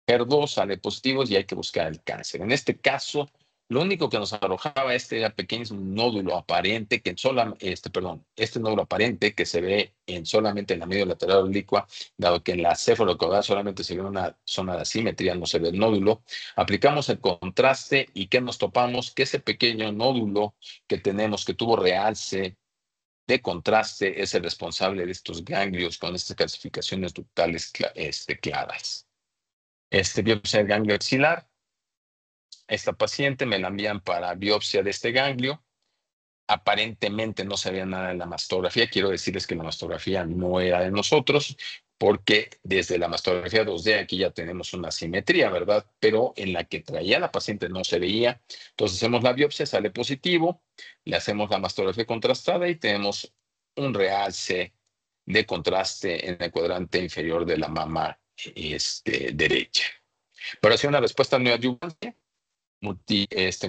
HER2, sale positivo y hay que buscar el cáncer. En este caso, lo único que nos arrojaba era pequeño nódulo aparente este nódulo aparente que se ve solamente en la medio lateral oblicua, dado que en la cefalocaudal solamente se ve una zona de asimetría, no se ve el nódulo. Aplicamos el contraste y ¿qué nos topamos? Que ese pequeño nódulo que tenemos, que tuvo realce de contraste, es el responsable de estos ganglios con estas calcificaciones ductales claras. Biopsia del ganglio axilar. Esta paciente me la envían para biopsia de este ganglio. Aparentemente no se veía nada en la mastografía. Quiero decirles que la mastografía no era de nosotros, porque desde la mastografía 2D aquí ya tenemos una simetría, ¿verdad? Pero en la que traía la paciente no se veía. Entonces hacemos la biopsia, sale positivo, le hacemos la mastografía contrastada y tenemos un realce de contraste en el cuadrante inferior de la mama derecha. Pero hacia una respuesta neoadyuvante,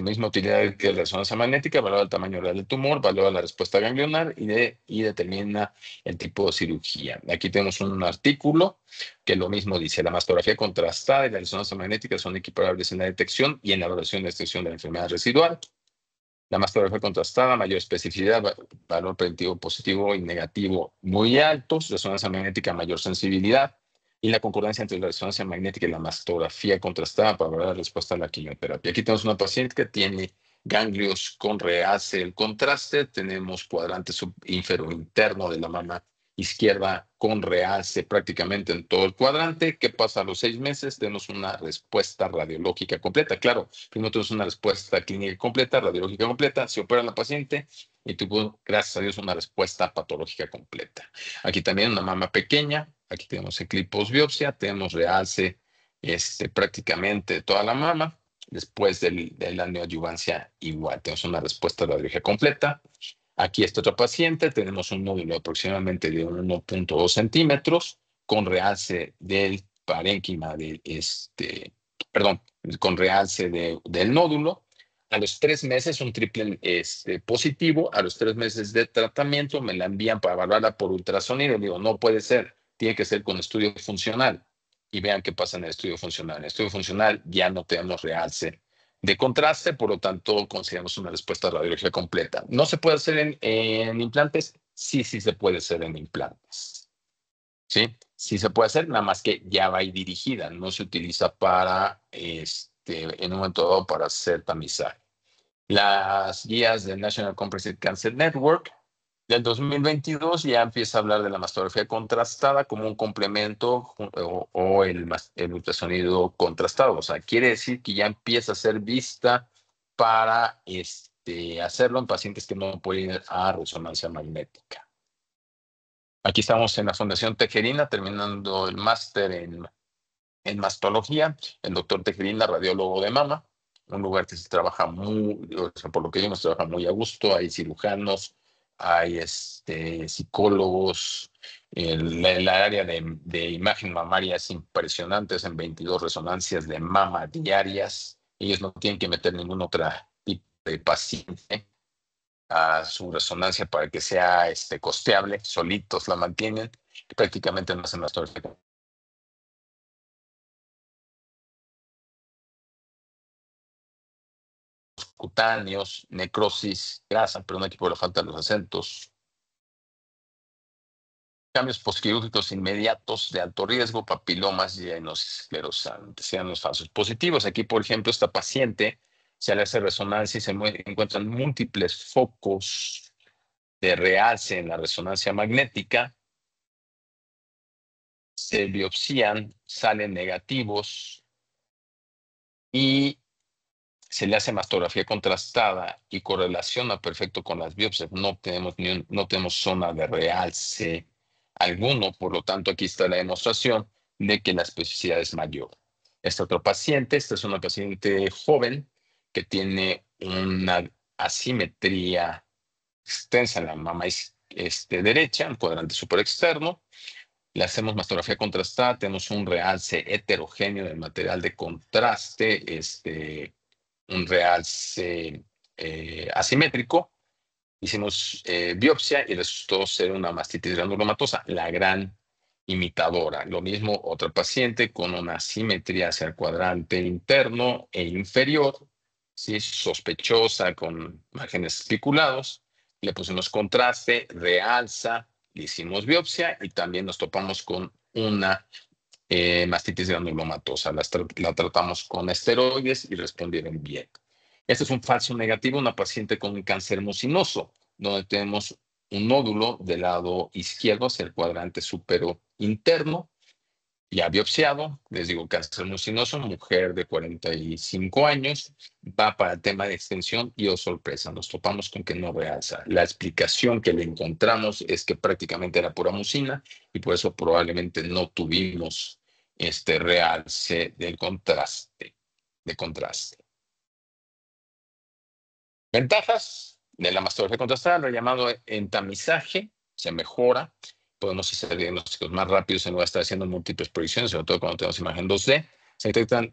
misma utilidad que resonancia magnética, valora el tamaño real del tumor, valora la respuesta ganglionar y determina el tipo de cirugía. Aquí tenemos un artículo que lo mismo dice: la mastografía contrastada y la resonancia magnética son equiparables en la detección y en la evaluación de extensión de la enfermedad residual. La mastografía contrastada, mayor especificidad, valor predictivo positivo y negativo muy altos, resonancia magnética, mayor sensibilidad, y la concordancia entre la resonancia magnética y la mastografía contrastada para ver la respuesta a la quimioterapia. Aquí tenemos una paciente que tiene ganglios con realce del contraste, tenemos cuadrante inferior interno de la mama izquierda con realce prácticamente en todo el cuadrante. ¿Qué pasa a los 6 meses? Tenemos una respuesta radiológica completa. Claro, primero tenemos una respuesta clínica completa, radiológica completa, se opera la paciente y tuvo, gracias a Dios, una respuesta patológica completa. Aquí también una mama pequeña, aquí tenemos eclipos biopsia, tenemos realce prácticamente de toda la mama. Después de la neoadyuvancia igual, tenemos una respuesta radiológica completa. Aquí está otra paciente, tenemos un nódulo aproximadamente de 1.2 centímetros con realce del parénquima con realce del nódulo. A los 3 meses, un triple positivo. A los 3 meses de tratamiento me la envían para evaluarla por ultrasonido. Digo, no puede ser, tiene que ser con estudio funcional. Y vean qué pasa en el estudio funcional. En el estudio funcional ya no tenemos realce de contraste, por lo tanto, consideramos una respuesta radiológica completa. ¿No se puede hacer en implantes? Sí, sí se puede hacer en implantes. ¿Sí? Sí se puede hacer, nada más que ya va ahí dirigida, no se utiliza para, en un momento dado, para hacer tamizaje. Las guías del National Comprehensive Cancer Network del 2022 ya empieza a hablar de la mastografía contrastada como un complemento o el ultrasonido contrastado. O sea, quiere decir que ya empieza a ser vista para hacerlo en pacientes que no pueden ir a resonancia magnética. Aquí estamos en la Fundación Tejerina, terminando el máster en mastología. El doctor Tejerina, radiólogo de mama, un lugar que se trabaja por lo que vimos, se trabaja muy a gusto. Hay cirujanos, hay psicólogos. El área de imagen mamaria es impresionante, en 22 resonancias de mama diarias. Ellos no tienen que meter ningún otro tipo de paciente a su resonancia para que sea costeable, solitos la mantienen, y prácticamente no hacen mastografía cutáneos, necrosis, grasa, perdón, aquí por la falta de los acentos. Cambios posquirúrgicos inmediatos de alto riesgo, papilomas y diagnosis esclerosantes, sean los falsos positivos. Aquí, por ejemplo, esta paciente se le hace resonancia y se encuentran múltiples focos de realce en la resonancia magnética. Se biopsian, salen negativos y se le hace mastografía contrastada y correlaciona perfecto con las biopsias. No tenemos zona de realce alguno, por lo tanto aquí está la demostración de que la especificidad es mayor. Esta es una paciente joven que tiene una asimetría extensa en la mama derecha, un cuadrante superexterno. Le hacemos mastografía contrastada, tenemos un realce heterogéneo del material de contraste, un realce asimétrico. Hicimos biopsia y resultó ser una mastitis granulomatosa, la gran imitadora. Lo mismo otra paciente con una asimetría hacia el cuadrante interno e inferior, ¿sí? Sospechosa con márgenes espiculados. Le pusimos contraste, realza, le hicimos biopsia y también nos topamos con una mastitis granulomatosa. La tratamos con esteroides y respondieron bien. Este es un falso negativo, una paciente con un cáncer mucinoso, donde tenemos un nódulo del lado izquierdo hacia el cuadrante supero interno, ya biopsiado, les digo cáncer mucinoso, mujer de 45 años, va para el tema de extensión y, oh sorpresa, nos topamos con que no realza. La explicación que le encontramos es que prácticamente era pura mucina y por eso probablemente no tuvimos este realce del contraste, de contraste. Ventajas de la mastografía contrastada, lo llamado entamizaje, se mejora, podemos hacer diagnósticos más rápidos en lugar de estar haciendo múltiples proyecciones, sobre todo cuando tenemos imagen 2D. Se detectan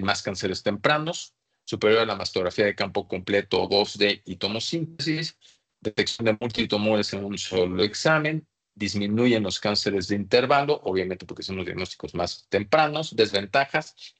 más cánceres tempranos, superior a la mastografía de campo completo 2D y tomosíntesis, detección de multitumores en un solo examen, disminuyen los cánceres de intervalo, obviamente porque son los diagnósticos más tempranos. Desventajas,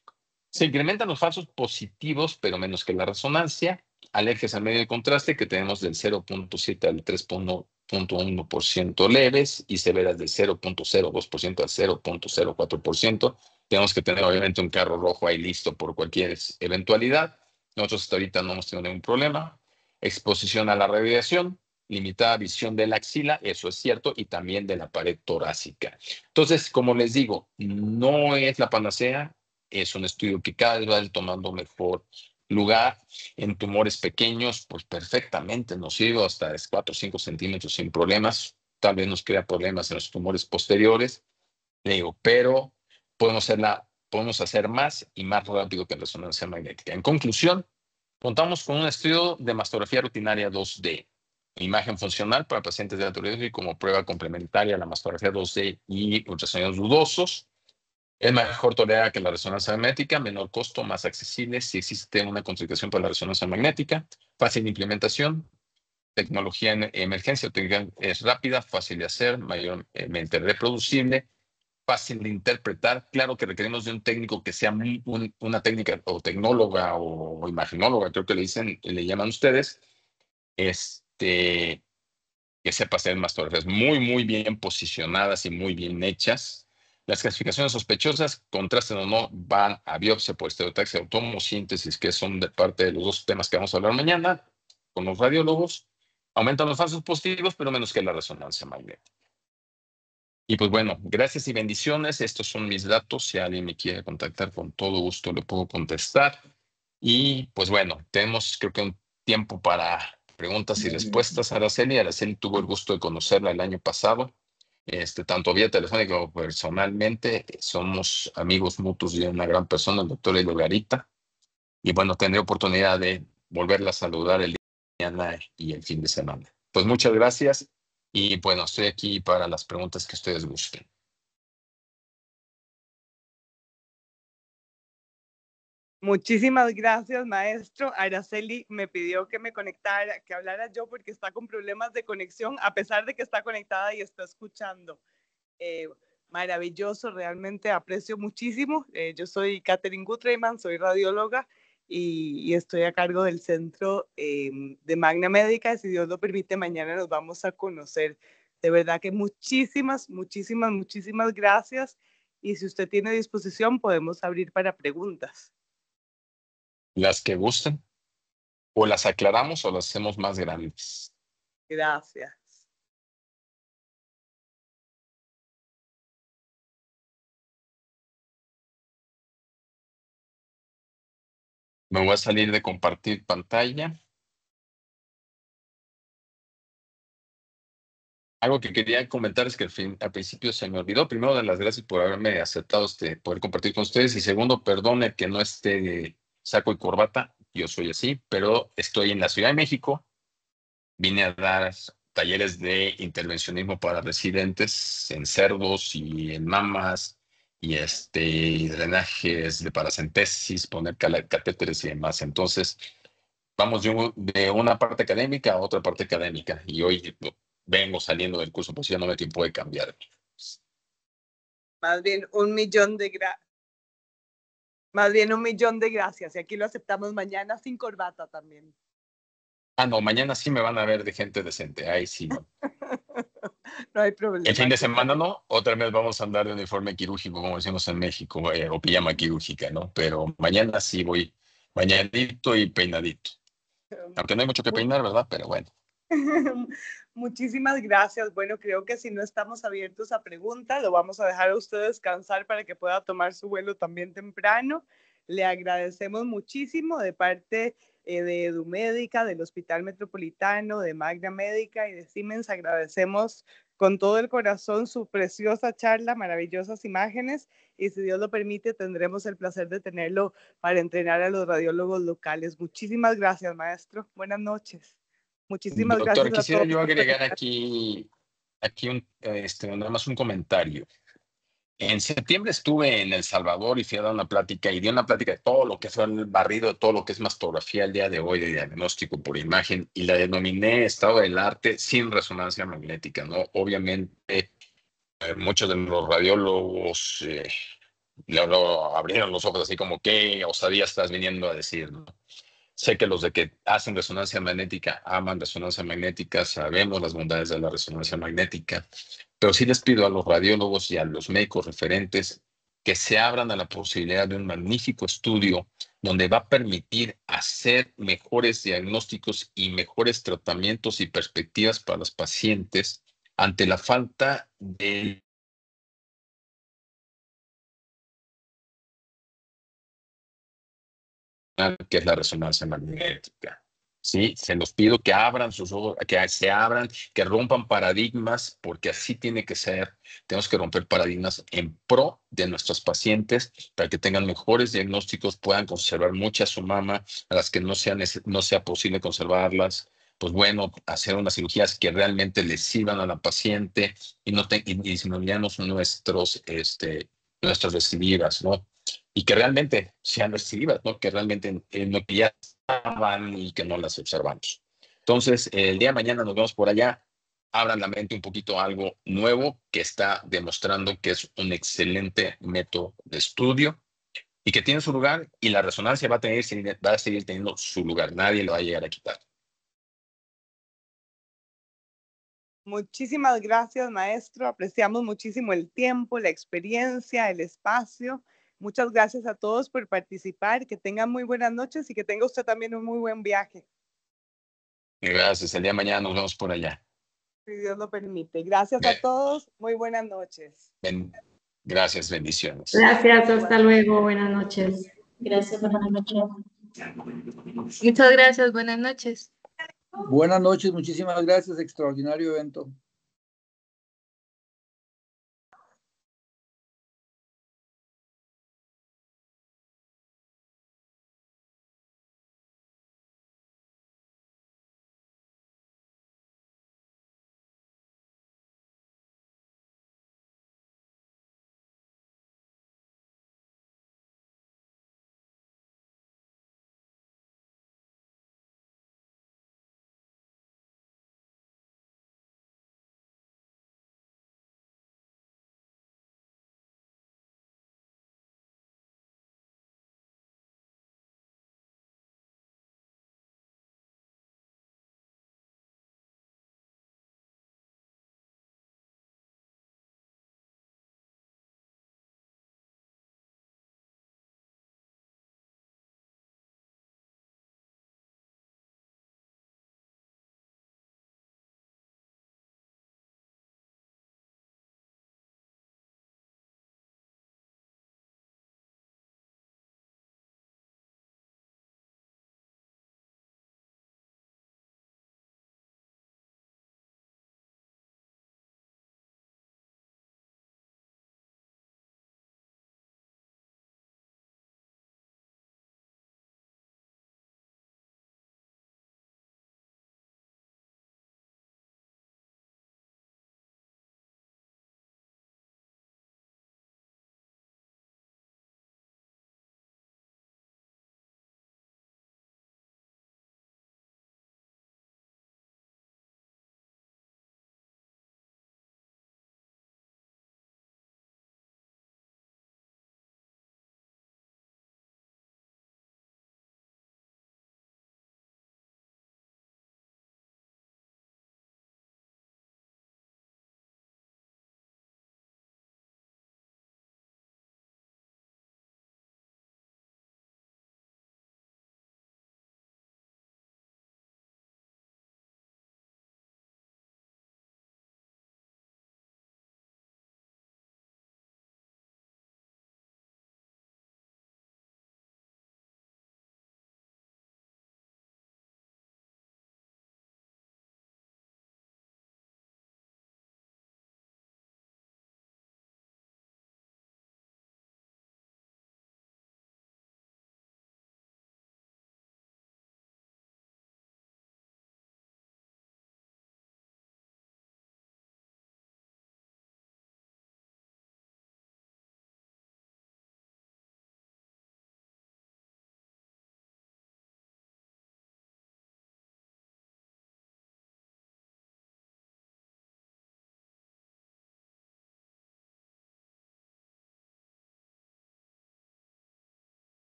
se incrementan los falsos positivos, pero menos que la resonancia. Alergias al medio de contraste que tenemos del 0.7 al 3.1% leves y severas del 0.02% al 0.04%. Tenemos que tener obviamente un carro rojo ahí listo por cualquier eventualidad. Nosotros hasta ahorita no hemos tenido ningún problema. Exposición a la radiación, limitada visión de la axila, eso es cierto, y también de la pared torácica. Entonces, como les digo, no es la panacea, es un estudio que cada vez va tomando mejor lugar en tumores pequeños, pues perfectamente nos sirve hasta 4 o 5 centímetros sin problemas. Tal vez nos crea problemas en los tumores posteriores, digo, pero podemos hacer más y más rápido que en resonancia magnética. En conclusión, contamos con un estudio de mastografía rutinaria 2D, imagen funcional para pacientes de alto riesgo y como prueba complementaria a la mastografía 2D y ultrasonidos dudosos. Es mejor tolerada que la resonancia magnética, menor costo, más accesible si existe una contraindicación para la resonancia magnética, fácil de implementación, tecnología en emergencia, es rápida, fácil de hacer, mayormente reproducible, fácil de interpretar. Claro que requerimos de un técnico que sea una técnica o tecnóloga o imaginóloga, creo que le llaman ustedes, que sepa hacer mastografías muy bien posicionadas y muy bien hechas. Las clasificaciones sospechosas, contrasten o no, van a biopsia por estereotaxia o tomosíntesis, que son de parte de los dos temas que vamos a hablar mañana con los radiólogos. Aumentan los falsos positivos, pero menos que la resonancia magnética. Y pues bueno, gracias y bendiciones. Estos son mis datos. Si alguien me quiere contactar, con todo gusto le puedo contestar. Y pues bueno, tenemos creo que un tiempo para preguntas y respuestas. Araceli tuvo el gusto de conocerla el año pasado, tanto vía telefónica como personalmente. Somos amigos mutuos y una gran persona, el doctor Elio Garita. Y bueno, tendré oportunidad de volverla a saludar el día de mañana y el fin de semana. Pues muchas gracias y bueno, estoy aquí para las preguntas que ustedes gusten. Muchísimas gracias, maestro. Araceli me pidió que me conectara, que hablara yo porque está con problemas de conexión, a pesar de que está conectada y está escuchando. Maravilloso, realmente aprecio muchísimo. Yo soy Katherine Gutreiman, soy radióloga y estoy a cargo del centro de Magna Médica. Si Dios lo permite, mañana nos vamos a conocer. De verdad que muchísimas gracias. Y si usted tiene disposición, podemos abrir para preguntas. Las que gusten, o las aclaramos o las hacemos más grandes. Gracias. Me voy a salir de compartir pantalla. Algo que quería comentar es que al principio se me olvidó. Primero, dar las gracias por haberme aceptado poder compartir con ustedes. Y segundo, perdone que no esté de saco y corbata. Yo soy así, pero estoy en la Ciudad de México. Vine a dar talleres de intervencionismo para residentes en cerdos y en mamas y drenajes de paracentesis, poner catéteres y demás. Entonces, vamos de una parte académica a otra parte académica. Y hoy vengo saliendo del curso, pues ya no me tiempo de cambiar. Más bien un millón de gracias. Y aquí lo aceptamos mañana sin corbata también. Ah, no, mañana sí me van a ver de gente decente. Ahí sí, no. No hay problema. El fin de semana no, otra vez vamos a andar de uniforme quirúrgico, como decimos en México, o pijama quirúrgica, ¿no? Pero mañana sí voy bañadito y peinadito. Aunque no hay mucho que peinar, ¿verdad? Pero bueno. Muchísimas gracias. Bueno, creo que si no estamos abiertos a preguntas, lo vamos a dejar a usted descansar para que pueda tomar su vuelo también temprano. Le agradecemos muchísimo de parte de EduMédica, del Hospital Metropolitano, de Magna Médica y de Siemens. Agradecemos con todo el corazón su preciosa charla, maravillosas imágenes, y si Dios lo permite, tendremos el placer de tenerlo para entrenar a los radiólogos locales. Muchísimas gracias, maestro. Buenas noches. Muchísimas Doctor, gracias a quisiera todos. yo agregar aquí nada más un comentario. En septiembre estuve en El Salvador y fui a dar una plática y di una plática de todo lo que fue el barrido, de todo lo que es mastografía el día de hoy, de diagnóstico por imagen, y la denominé estado del arte sin resonancia magnética, ¿no? Obviamente, muchos de los radiólogos luego abrieron los ojos así como, ¿qué osadía estás viniendo a decir, no? Sé que los de que hacen resonancia magnética aman resonancia magnética, sabemos las bondades de la resonancia magnética, pero sí les pido a los radiólogos y a los médicos referentes que se abran a la posibilidad de un magnífico estudio donde va a permitir hacer mejores diagnósticos y mejores tratamientos y perspectivas para los pacientes ante la falta de que es la resonancia magnética. Sí, se los pido que abran sus ojos, que se abran, que rompan paradigmas, porque así tiene que ser. Tenemos que romper paradigmas en pro de nuestros pacientes para que tengan mejores diagnósticos, puedan conservar mucha su mama, a las que no sea posible conservarlas. Pues bueno, hacer unas cirugías que realmente les sirvan a la paciente y disminuyamos nuestras recidivas, ¿no? Y que realmente sean recidivas, ¿no? Que realmente no, que ya estaban y que no las observamos. Entonces, el día de mañana nos vemos por allá. Abran la mente un poquito a algo nuevo que está demostrando que es un excelente método de estudio y que tiene su lugar, y la resonancia va a seguir teniendo su lugar. Nadie lo va a llegar a quitar. Muchísimas gracias, maestro. Apreciamos muchísimo el tiempo, la experiencia, el espacio. Muchas gracias a todos por participar. Que tengan muy buenas noches y que tenga usted también un muy buen viaje. Gracias. El día de mañana nos vemos por allá. Si Dios lo permite. Gracias a todos. Muy buenas noches. Gracias, bendiciones. Gracias, hasta luego. Buenas noches. Gracias, buenas noches. Muchas gracias, buenas noches. Buenas noches, muchísimas gracias, extraordinario evento.